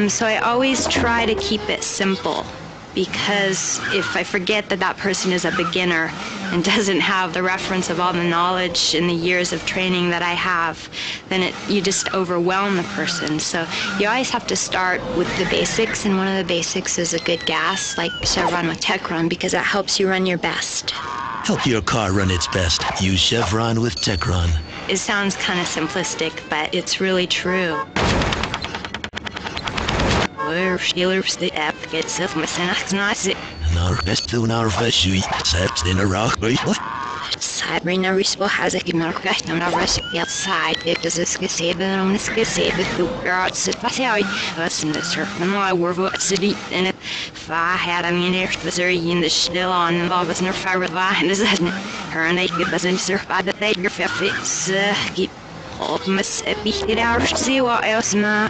So I always try to keep it simple, because if I forget that that person is a beginner and doesn't have the reference of all the knowledge and the years of training that I have, then you just overwhelm the person. So you always have to start with the basics, and one of the basics is a good gas, like Chevron with Chevron, because that helps you run your best. Help your car run its best. Use Chevron with Chevron. It sounds kind of simplistic, but it's really true. Sabrina Rispo has a market on a recipe outside. It does this save on this save it to girls. That's in the surfing. I were what city in it. If I had a minute, was there in the still on Bob's near fire behind us. Her and they get us in surf by the day. Your face keep all Mississippi. Get out, see what else, ma.